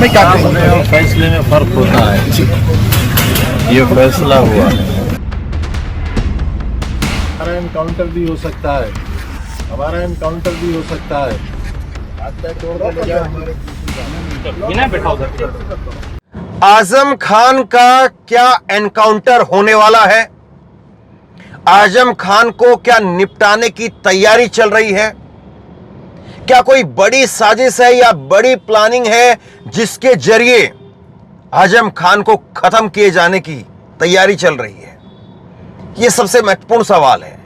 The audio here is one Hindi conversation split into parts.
में क्या कहेंगे? और फैसले में फर्क होता है। ये फैसला हुआ है। हमारा एनकाउंटर भी हो सकता है, हमारा एनकाउंटर भी हो सकता है। आजम खान का क्या एनकाउंटर होने वाला है? आजम खान को क्या निपटाने की तैयारी चल रही है? क्या कोई बड़ी साजिश है या बड़ी प्लानिंग है जिसके जरिए आजम खान को खत्म किए जाने की तैयारी चल रही है? यह सबसे महत्वपूर्ण सवाल है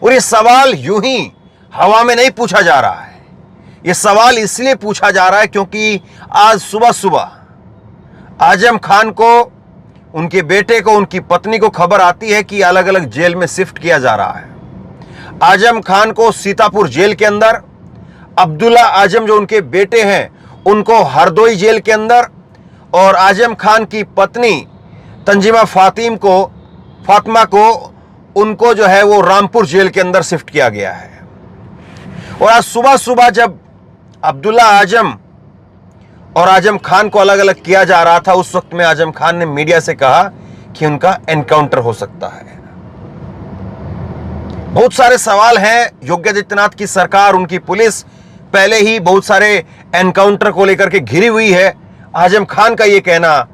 और यह सवाल यूं ही हवा में नहीं पूछा जा रहा है। यह सवाल इसलिए पूछा जा रहा है क्योंकि आज सुबह सुबह आजम खान को, उनके बेटे को, उनकी पत्नी को खबर आती है कि अलग अलग जेल में शिफ्ट किया जा रहा है। आजम खान को सीतापुर जेल के अंदर, अब्दुल्ला आजम जो उनके बेटे हैं उनको हरदोई जेल के अंदर, और आजम खान की पत्नी तंजीमा फातिमा को उनको जो है वो रामपुर जेल के अंदर शिफ्ट किया गया है। और आज सुबह सुबह जब अब्दुल्ला आजम और आजम खान को अलग अलग किया जा रहा था, उस वक्त में आजम खान ने मीडिया से कहा कि उनका एनकाउंटर हो सकता है। बहुत सारे सवाल हैं। योगी आदित्यनाथ की सरकार, उनकी पुलिस पहले ही बहुत सारे एनकाउंटर को लेकर के घिरी हुई है। आजम खान का यह कहना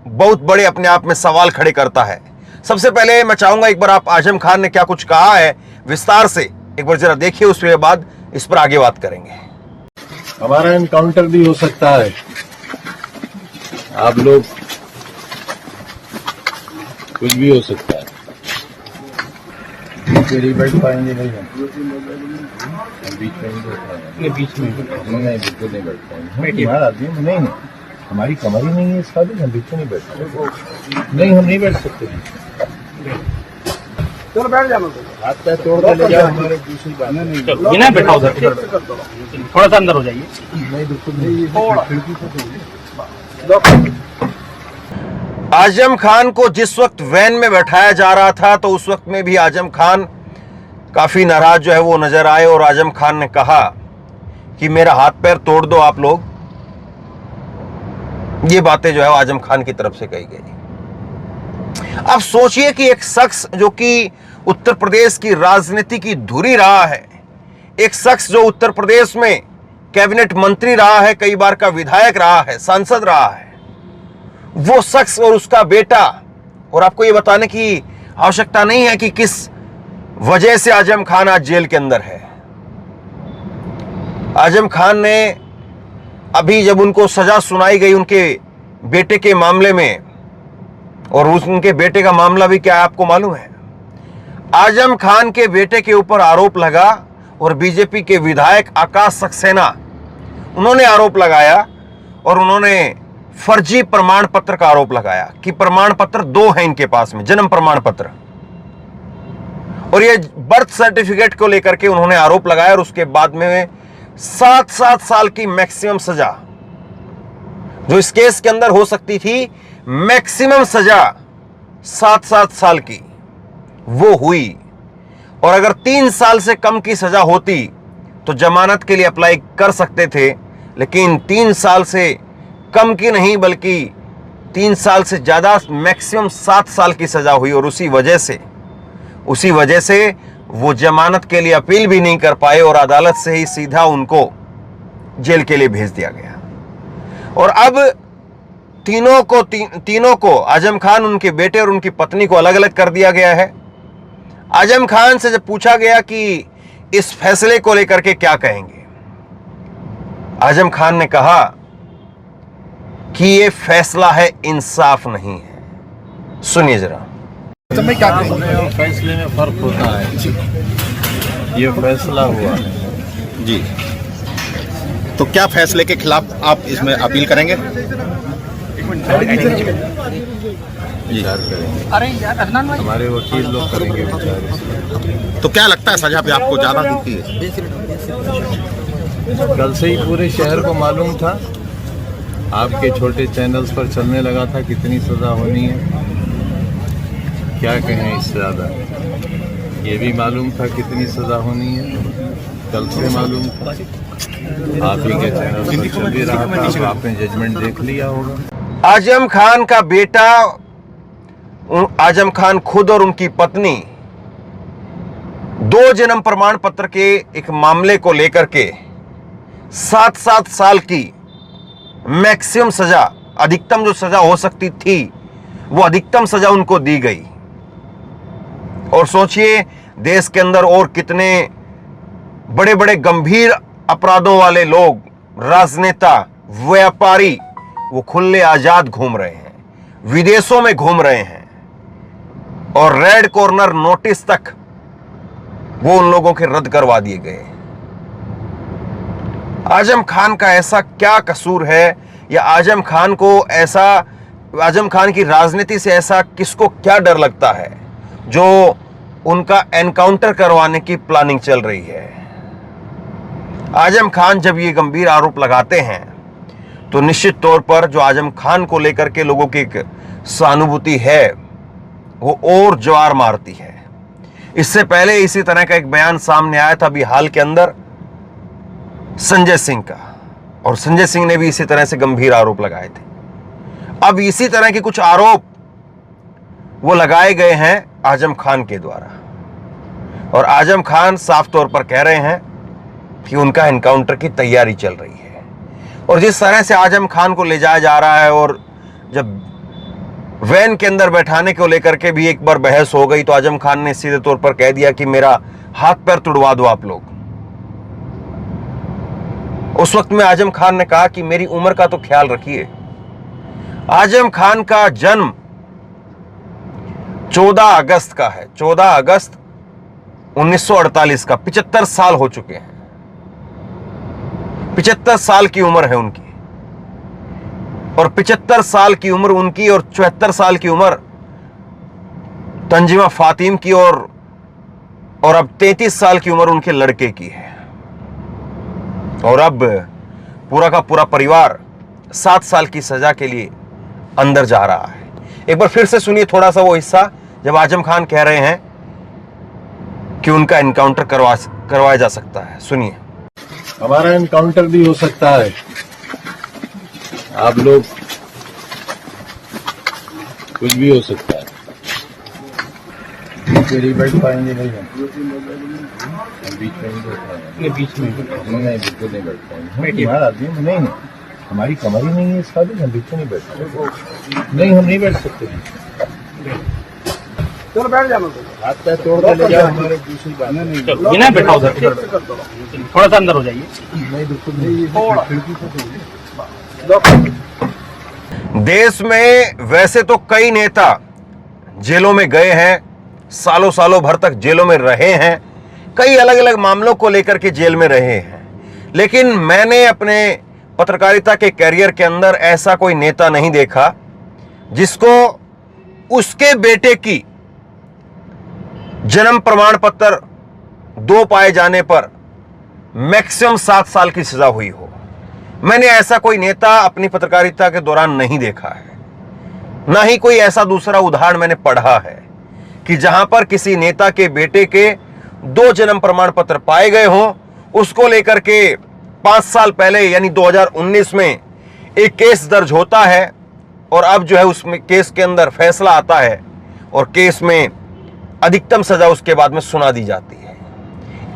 बहुत बड़े अपने आप में सवाल खड़े करता है। सबसे पहले मैं चाहूंगा एक बार आप आजम खान ने क्या कुछ कहा है विस्तार से एक बार जरा देखिए, उसके बाद इस पर आगे बात करेंगे। हमारा एनकाउंटर भी हो सकता है। आप लोग, कुछ भी हो सकता है। नहीं बैठ पाएंगे, नहीं हम बीच में नहीं बैठ पाएंगे। बीच में नहीं, बिल्कुल नहीं बैठ पाएंगे। हमारा आदमी नहीं है, हमारी कमर ही नहीं है इसका भी, हम बीच में नहीं बैठ पाएंगे। नहीं, हम नहीं बैठ सकते। चलो बैठ जाओ, हाथ पैर तोड़ के ले जाओ, हमारे दूसरी बात नहीं। बिना बैठा उधर थोड़ा सा अंदर हो जाइए। नहीं, बिल्कुल नहीं। खिड़की से आजम खान को जिस वक्त वैन में बैठाया जा रहा था तो उस वक्त में भी आजम खान काफी नाराज जो है वो नजर आए और आजम खान ने कहा कि मेरा हाथ पैर तोड़ दो आप लोग। ये बातें जो है आजम खान की तरफ से कही गई। अब सोचिए कि एक शख्स जो कि उत्तर प्रदेश की राजनीति की धुरी रहा है, एक शख्स जो उत्तर प्रदेश में कैबिनेट मंत्री रहा है, कई बार का विधायक रहा है, सांसद रहा है, वो शख्स और उसका बेटा, और आपको ये बताने की आवश्यकता नहीं है कि किस वजह से आजम खान आज जेल के अंदर है। आजम खान ने अभी जब उनको सजा सुनाई गई उनके बेटे के मामले में, और उनके बेटे का मामला भी क्या है आपको मालूम है? आजम खान के बेटे के ऊपर आरोप लगा और बीजेपी के विधायक आकाश सक्सेना, उन्होंने आरोप लगाया और उन्होंने फर्जी प्रमाण पत्र का आरोप लगाया कि प्रमाण पत्र दो हैं इनके पास में, जन्म प्रमाण पत्र और ये बर्थ सर्टिफिकेट को लेकर के उन्होंने आरोप लगाया। और उसके बाद में 7 साल की मैक्सिमम सजा जो इस केस के अंदर हो सकती थी, मैक्सिमम सजा 7 साल की वो हुई। और अगर 3 साल से कम की सजा होती तो जमानत के लिए अप्लाई कर सकते थे, लेकिन 3 साल से कम की नहीं बल्कि 3 साल से ज्यादा, मैक्सिमम 7 साल की सजा हुई। और उसी वजह से वो जमानत के लिए अपील भी नहीं कर पाए और अदालत से ही सीधा उनको जेल के लिए भेज दिया गया। और अब तीनों को आजम खान, उनके बेटे और उनकी पत्नी को अलग अलग कर दिया गया है। आजम खान से जब पूछा गया कि इस फैसले को लेकर के क्या कहेंगे, आजम खान ने कहा कि यह फैसला है, इंसाफ नहीं है। सुनिए जरा। तो मैं क्या कहेंगे? और फैसले में फर्क होता है। ये फैसला हुआ है जी। तो क्या फैसले के खिलाफ आप इसमें अपील करेंगे? विचार करेंगे, हमारे वकील लोग करेंगे विचार। तो क्या लगता है सजा पे आपको ज्यादा दिखती है? कल से ही पूरे शहर को मालूम था, आपके छोटे चैनल्स पर चलने लगा था कितनी सजा होनी है। क्या कहें इससे ज़्यादा, ये भी मालूम था कितनी सजा होनी है, कल से मालूम था। आप ही के चैनल पर चल भी रहा था, अब आपने जजमेंट देख लिया होगा। आजम खान का बेटा आजम खान खुद और उनकी पत्नी 2 जन्म प्रमाण पत्र के एक मामले को लेकर के 7-7 साल की मैक्सिमम सजा, अधिकतम जो सजा हो सकती थी वो अधिकतम सजा उनको दी गई। और सोचिए देश के अंदर और कितने बड़े बड़े गंभीर अपराधों वाले लोग, राजनेता, व्यापारी वो खुले आजाद घूम रहे हैं, विदेशों में घूम रहे हैं और रेड कॉर्नर नोटिस तक वो उन लोगों के रद्द करवा दिए गए। आजम खान का ऐसा क्या कसूर है, या आजम खान की राजनीति से ऐसा किसको क्या डर लगता है जो उनका एनकाउंटर करवाने की प्लानिंग चल रही है। आजम खान जब ये गंभीर आरोप लगाते हैं तो निश्चित तौर पर जो आजम खान को लेकर के लोगों की एक सहानुभूति है वो और ज्वार मारती है। इससे पहले इसी तरह का एक बयान सामने आया था अभी हाल के अंदर संजय सिंह का, और संजय सिंह ने भी इसी तरह से गंभीर आरोप लगाए थे। अब इसी तरह के कुछ आरोप वो लगाए गए हैं आजम खान के द्वारा, और आजम खान साफ तौर पर कह रहे हैं कि उनका एनकाउंटर की तैयारी चल रही है। और जिस तरह से आजम खान को ले जाया जा रहा है, और जब वैन के अंदर बैठाने को लेकर के भी एक बार बहस हो गई तो आजम खान ने सीधे तौर पर कह दिया कि मेरा हाथ पैर तुड़वा दो आप लोग। उस वक्त में आजम खान ने कहा कि मेरी उम्र का तो ख्याल रखिए। आजम खान का जन्म 14 अगस्त का है, 14 अगस्त 1948 का। 75 साल हो चुके हैं, 75 साल की उम्र है उनकी, और 75 साल की उम्र उनकी और 74 साल की उम्र तंजीमा फातिम की, और अब 33 साल की उम्र उनके लड़के की है। और अब पूरा का पूरा परिवार 7 साल की सजा के लिए अंदर जा रहा है। एक बार फिर से सुनिए थोड़ा सा वो हिस्सा जब आजम खान कह रहे हैं कि उनका एनकाउंटर करवाया जा सकता है। सुनिए। हमारा एनकाउंटर भी हो सकता है, आप लोग कुछ भी हो सकता है। नहीं बैठ पाएंगे, नहीं हम बीच में नहीं बैठ पाएंगे, बीच में नहीं बिल्कुल नहीं बैठ पाएंगे। हमारा आदमी नहीं, हमारी कमर ही नहीं है इस काबिल, हम बीच में नहीं बैठ पाएंगे। नहीं, हम नहीं बैठ सकते। चलो बैठ जाना, हाथ पैर तोड़ के ले जाओ, हमारे दूसरी बात नहीं। चलो बिना बैठा उधर, थोड़ा सा अंदर हो जाइए। नहीं बिल्कुल नहीं, खिड़की से देश में वैसे तो कई नेता जेलों में गए हैं, सालों सालों भर तक जेलों में रहे हैं, कई अलग अलग मामलों को लेकर के जेल में रहे हैं, लेकिन मैंने अपने पत्रकारिता के कैरियर के अंदर ऐसा कोई नेता नहीं देखा जिसको उसके बेटे की जन्म प्रमाण पत्र 2 पाए जाने पर मैक्सिमम 7 साल की सजा हुई हो। मैंने ऐसा कोई नेता अपनी पत्रकारिता के दौरान नहीं देखा है, ना ही कोई ऐसा दूसरा उदाहरण मैंने पढ़ा है कि जहां पर किसी नेता के बेटे के 2 जन्म प्रमाण पत्र पाए गए हों, उसको लेकर के 5 साल पहले यानी 2019 में एक केस दर्ज होता है, और अब जो है उसमें केस के अंदर फैसला आता है और केस में अधिकतम सजा उसके बाद में सुना दी जाती है।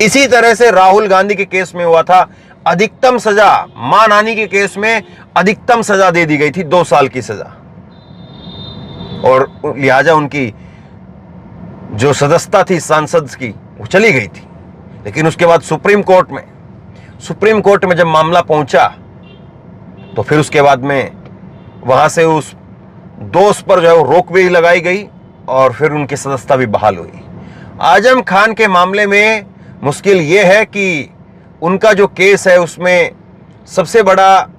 इसी तरह से राहुल गांधी के केस में हुआ था, अधिकतम सजा, मां नानी के केस में अधिकतम सजा दे दी गई थी, 2 साल की सजा, और लिहाजा उनकी जो सदस्यता थी सांसद की वो चली गई थी। लेकिन उसके बाद सुप्रीम कोर्ट में जब मामला पहुंचा तो फिर उसके बाद में वहां से उस दोस्त पर जो है वो रोक भी लगाई गई और फिर उनकी सदस्यता भी बहाल हुई। आजम खान के मामले में मुश्किल ये है कि उनका जो केस है उसमें सबसे बड़ा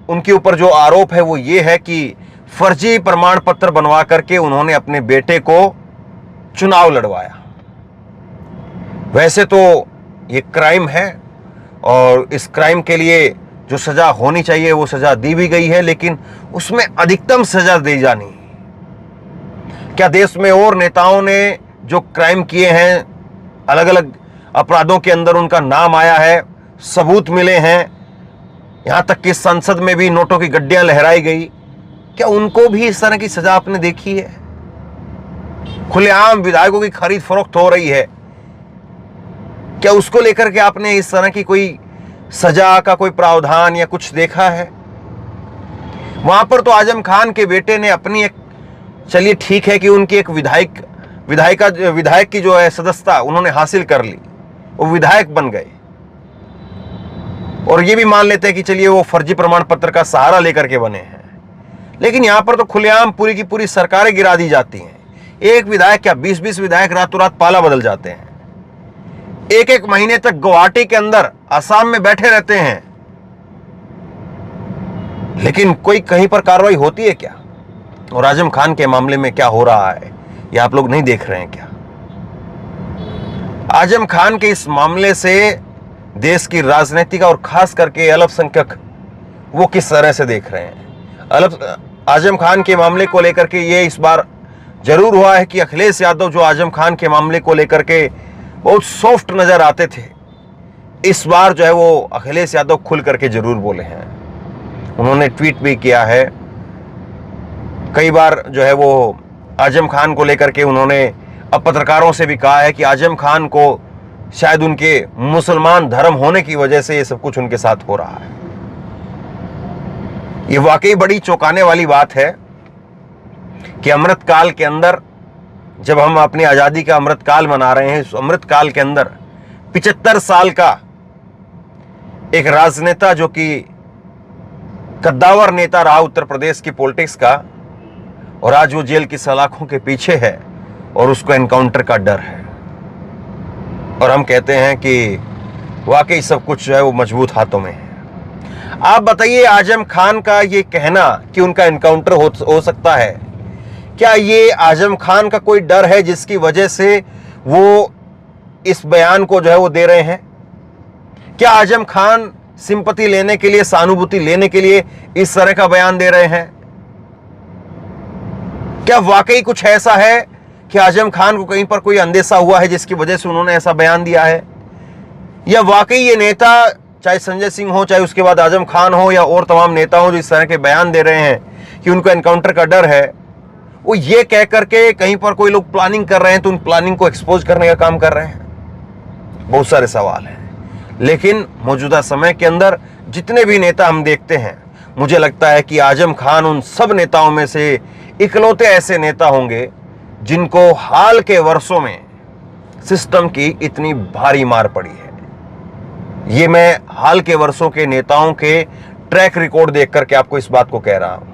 उनके ऊपर जो आरोप है वो ये है कि फर्जी प्रमाण पत्र बनवा करके उन्होंने अपने बेटे को चुनाव लड़वाया। वैसे तो ये क्राइम है और इस क्राइम के लिए जो सजा होनी चाहिए वो सजा दी भी गई है, लेकिन उसमें अधिकतम सजा दी जानी। क्या देश में और नेताओं ने जो क्राइम किए हैं, अलग अलग अपराधों के अंदर उनका नाम आया है, सबूत मिले हैं, यहां तक कि संसद में भी नोटों की गड्डियां लहराई गई, क्या उनको भी इस तरह की सजा आपने देखी है? खुलेआम विधायकों की खरीद फरोख्त हो रही है, क्या उसको लेकर के आपने इस तरह की कोई सजा का कोई प्रावधान या कुछ देखा है? वहां पर तो आजम खान के बेटे ने अपनी एक, चलिए ठीक है कि उनकी एक विधायक की जो है सदस्यता उन्होंने हासिल कर ली, वो विधायक बन गए, और ये भी मान लेते हैं कि चलिए वो फर्जी प्रमाण पत्र का सहारा लेकर के बने हैं। लेकिन यहां पर तो खुलेआम पूरी की पूरी सरकारें गिरा दी जाती हैं। एक विधायक क्या 20-20 विधायक रातों रात पाला बदल जाते हैं, एक महीने तक गुवाहाटी के अंदर असम में बैठे रहते हैं, लेकिन कोई कहीं पर कार्रवाई होती है क्या? और आजम खान के मामले में क्या हो रहा है ये आप लोग नहीं देख रहे हैं क्या? आजम खान के इस मामले से देश की राजनीतिक और खास करके अल्पसंख्यक वो किस तरह से देख रहे हैं? आजम खान के मामले को लेकर के ये इस बार जरूर हुआ है कि अखिलेश यादव जो आजम खान के मामले को लेकर के बहुत सॉफ्ट नजर आते थे, इस बार जो है वो अखिलेश यादव खुल करके जरूर बोले हैं। उन्होंने ट्वीट भी किया है, कई बार जो है वो आजम खान को लेकर के उन्होंने अब पत्रकारों से भी कहा है कि आजम खान को शायद उनके मुसलमान धर्म होने की वजह से ये सब कुछ उनके साथ हो रहा है। ये वाकई बड़ी चौंकाने वाली बात है कि अमृतकाल के अंदर, जब हम अपनी आजादी का अमृतकाल मना रहे हैं, इस अमृतकाल के अंदर 75 साल का एक राजनेता जो कि कद्दावर नेता रहा उत्तर प्रदेश की पॉलिटिक्स का, और आज वो जेल की सलाखों के पीछे है और उसको एनकाउंटर का डर है, और हम कहते हैं कि वाकई सब कुछ जो है वो मजबूत हाथों में है। आप बताइए, आजम खान का ये कहना कि उनका एनकाउंटर हो सकता है, क्या ये आजम खान का कोई डर है जिसकी वजह से वो इस बयान को जो है वो दे रहे हैं? क्या आजम खान सिंपैथी लेने के लिए, सहानुभूति लेने के लिए इस तरह का बयान दे रहे हैं? क्या वाकई कुछ ऐसा है कि आजम खान को कहीं पर कोई अंदेशा हुआ है जिसकी वजह से उन्होंने ऐसा बयान दिया है? या वाकई ये नेता, चाहे संजय सिंह हो, चाहे उसके बाद आजम खान हो, या और तमाम नेता हो जो इस तरह के बयान दे रहे हैं कि उनको एनकाउंटर का डर है, वो ये कह करके कहीं पर कोई लोग प्लानिंग कर रहे हैं तो उन प्लानिंग को एक्सपोज करने का काम कर रहे हैं? बहुत सारे सवाल हैं। लेकिन मौजूदा समय के अंदर जितने भी नेता हम देखते हैं, मुझे लगता है कि आजम खान उन सब नेताओं में से इकलौते ऐसे नेता होंगे जिनको हाल के वर्षों में सिस्टम की इतनी भारी मार पड़ी है। ये मैं हाल के वर्षों के नेताओं के ट्रैक रिकॉर्ड देख करके आपको इस बात को कह रहा हूं।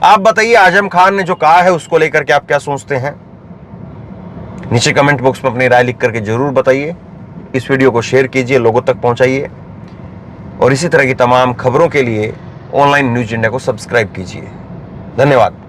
आप बताइए, आजम खान ने जो कहा है उसको लेकर के आप क्या सोचते हैं? नीचे कमेंट बॉक्स में अपनी राय लिख करके जरूर बताइए। इस वीडियो को शेयर कीजिए, लोगों तक पहुंचाइए, और इसी तरह की तमाम खबरों के लिए ऑनलाइन न्यूज इंडिया को सब्सक्राइब कीजिए। धन्यवाद।